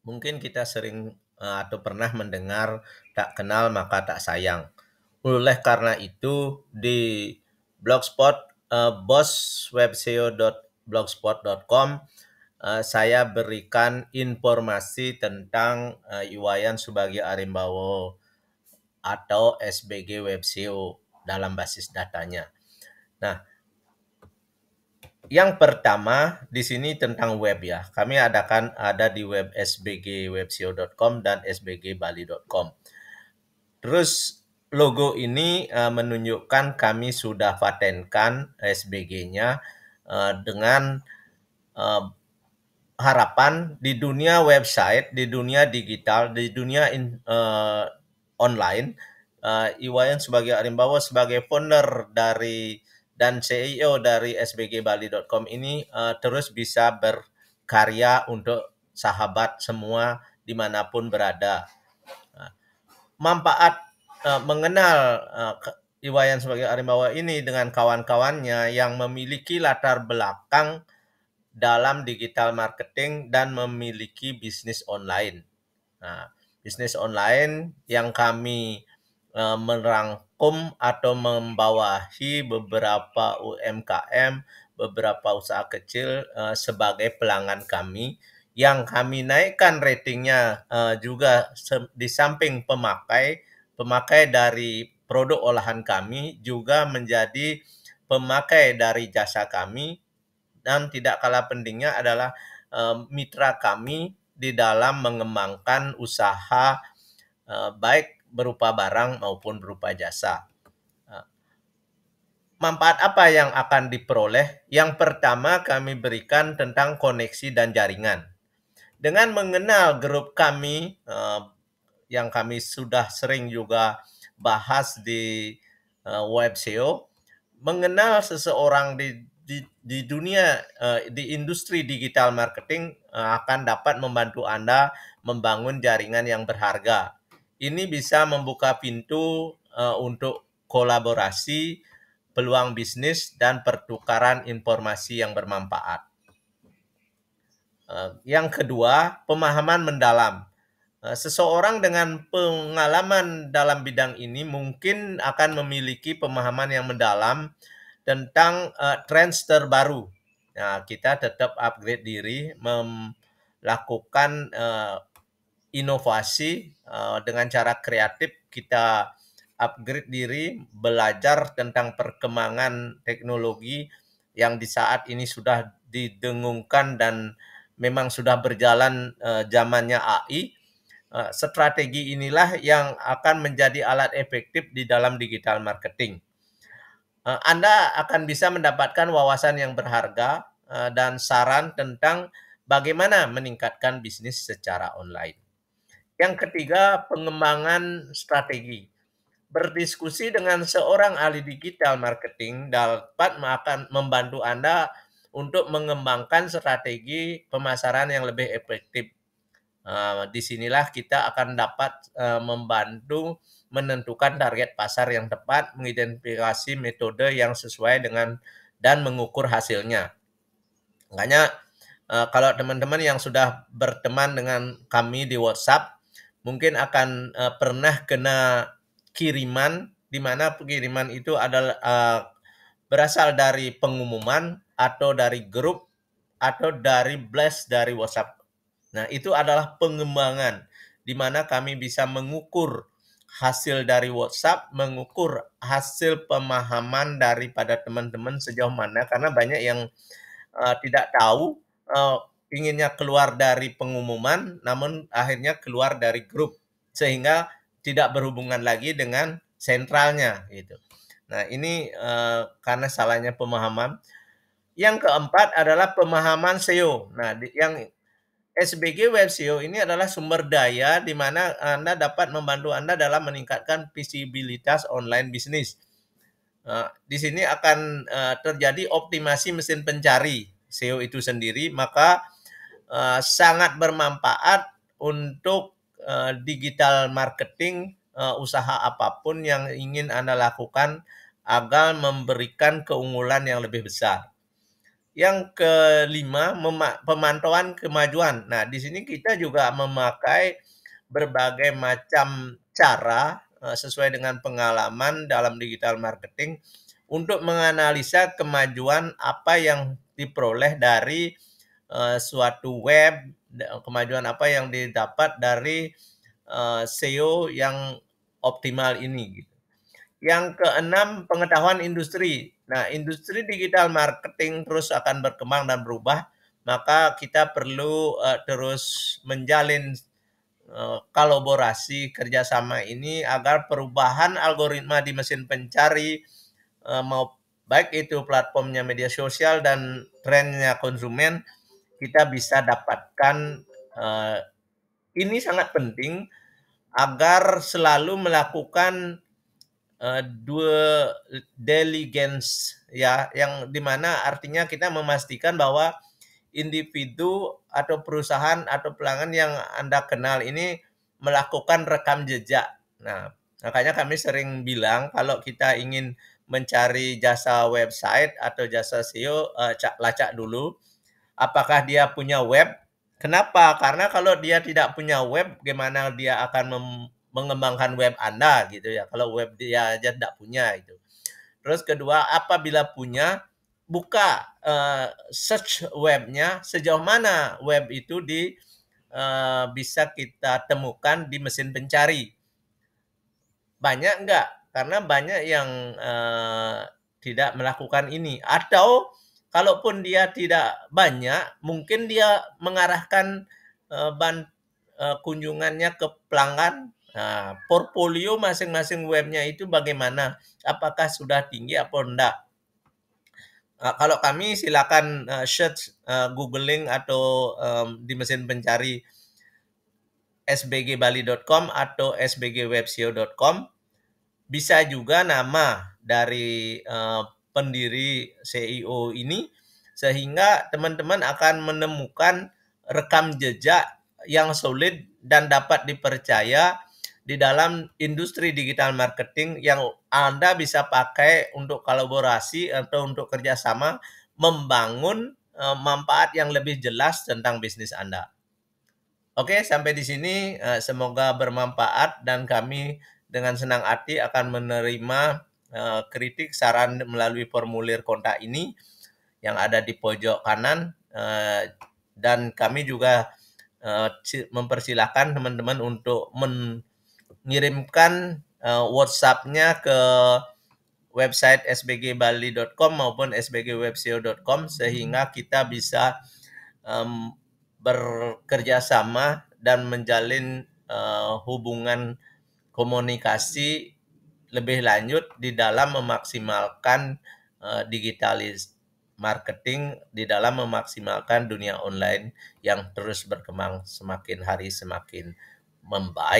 Mungkin kita sering atau pernah mendengar tak kenal maka tak sayang. Oleh karena itu di Blogspot boswebseo.blogspot.com saya berikan informasi tentang Iwayan Subagio Arimbawo atau SBG Web SEO dalam basis datanya. Nah, yang pertama di sini tentang web ya. Kami ada di web sbgwebseo.com dan sbgbali.com. Terus logo ini menunjukkan kami sudah patenkan SBG-nya dengan uh, harapan di dunia website, di dunia digital, di dunia online, Iwayan sebagai Arimbawo sebagai founder dari dan CEO dari sbgbali.com ini terus bisa berkarya untuk sahabat semua dimanapun berada. Manfaat mengenal Iwayan sebagai Arimbawo ini dengan kawan-kawannya yang memiliki latar belakang dalam digital marketing dan memiliki bisnis online. Nah, bisnis online yang kami merangkum atau membawahi beberapa UMKM, beberapa usaha kecil sebagai pelanggan kami yang kami naikkan ratingnya juga di samping pemakai dari produk olahan kami juga menjadi pemakai dari jasa kami dan tidak kalah pentingnya adalah mitra kami di dalam mengembangkan usaha baik berupa barang maupun berupa jasa. Manfaat apa yang akan diperoleh? Yang pertama kami berikan tentang koneksi dan jaringan. Dengan mengenal grup kami yang kami sudah sering juga bahas di web SEO, mengenal seseorang di dunia di industri digital marketing akan dapat membantu Anda membangun jaringan yang berharga. Ini bisa membuka pintu untuk kolaborasi, peluang bisnis dan pertukaran informasi yang bermanfaat. Yang kedua, pemahaman mendalam. Seseorang dengan pengalaman dalam bidang ini mungkin akan memiliki pemahaman yang mendalam tentang trends terbaru. Nah, kita tetap upgrade diri, melakukan inovasi dengan cara kreatif. Kita upgrade diri, belajar tentang perkembangan teknologi yang di saat ini sudah didengungkan dan memang sudah berjalan zamannya AI. Strategi inilah yang akan menjadi alat efektif di dalam digital marketing. Anda akan bisa mendapatkan wawasan yang berharga dan saran tentang bagaimana meningkatkan bisnis secara online. Yang ketiga, pengembangan strategi. Berdiskusi dengan seorang ahli digital marketing dapat akan membantu Anda untuk mengembangkan strategi pemasaran yang lebih efektif. Disinilah kita akan dapat membantu menentukan target pasar yang tepat, mengidentifikasi metode yang sesuai dengan dan mengukur hasilnya. Makanya kalau teman-teman yang sudah berteman dengan kami di WhatsApp, mungkin akan pernah kena kiriman, di mana kiriman itu adalah berasal dari pengumuman atau dari grup atau dari blast dari WhatsApp. Nah, itu adalah pengembangan di mana kami bisa mengukur hasil dari WhatsApp, mengukur hasil pemahaman daripada teman-teman sejauh mana, karena banyak yang tidak tahu inginnya keluar dari pengumuman, namun akhirnya keluar dari grup, sehingga tidak berhubungan lagi dengan sentralnya gitu. Nah, ini karena salahnya pemahaman. Yang keempat adalah pemahaman SEO. Nah, yang SBG Web SEO ini adalah sumber daya di mana Anda dapat membantu Anda dalam meningkatkan visibilitas online bisnis. Di sini akan terjadi optimasi mesin pencari SEO itu sendiri, maka sangat bermanfaat untuk digital marketing usaha apapun yang ingin Anda lakukan agar memberikan keunggulan yang lebih besar. Yang kelima, pemantauan kemajuan. Nah, di sini kita juga memakai berbagai macam cara sesuai dengan pengalaman dalam digital marketing untuk menganalisa kemajuan apa yang diperoleh dari suatu web, kemajuan apa yang didapat dari SEO yang optimal ini. Yang keenam, pengetahuan industri. Nah, industri digital marketing terus akan berkembang dan berubah, maka kita perlu terus menjalin kolaborasi kerjasama ini agar perubahan algoritma di mesin pencari mau baik itu platformnya media sosial dan trennya konsumen kita bisa dapatkan. Ini sangat penting agar selalu melakukan due diligence ya, yang dimana artinya kita memastikan bahwa individu atau perusahaan atau pelanggan yang Anda kenal ini melakukan rekam jejak. Nah, makanya kami sering bilang kalau kita ingin mencari jasa website atau jasa SEO, lacak dulu apakah dia punya web. Kenapa? Karena kalau dia tidak punya web, gimana dia akan mengembangkan web Anda gitu ya. Kalau web dia aja tidak punya itu. Terus kedua, apabila punya, buka search webnya sejauh mana web itu bisa kita temukan di mesin pencari. Banyak enggak? Karena banyak yang tidak melakukan ini. Atau kalaupun dia tidak banyak, mungkin dia mengarahkan kunjungannya ke pelanggan. Nah, portfolio masing-masing webnya itu bagaimana? Apakah sudah tinggi atau enggak? Kalau kami silakan search, googling atau di mesin pencari sbgbali.com atau sbgwebseo.com. Bisa juga nama dari pendiri CEO ini, sehingga teman-teman akan menemukan rekam jejak yang solid dan dapat dipercaya di dalam industri digital marketing yang Anda bisa pakai untuk kolaborasi atau untuk kerjasama membangun manfaat yang lebih jelas tentang bisnis Anda. Oke, sampai di sini semoga bermanfaat dan kami dengan senang hati akan menerima kritik saran melalui formulir kontak ini yang ada di pojok kanan, dan kami juga mempersilahkan teman-teman untuk mengirimkan WhatsApp-nya ke website sbgbali.com maupun sbgwebseo.com sehingga kita bisa bekerja sama dan menjalin hubungan komunikasi lebih lanjut di dalam memaksimalkan digitalis marketing, di dalam memaksimalkan dunia online yang terus berkembang semakin hari semakin membaik.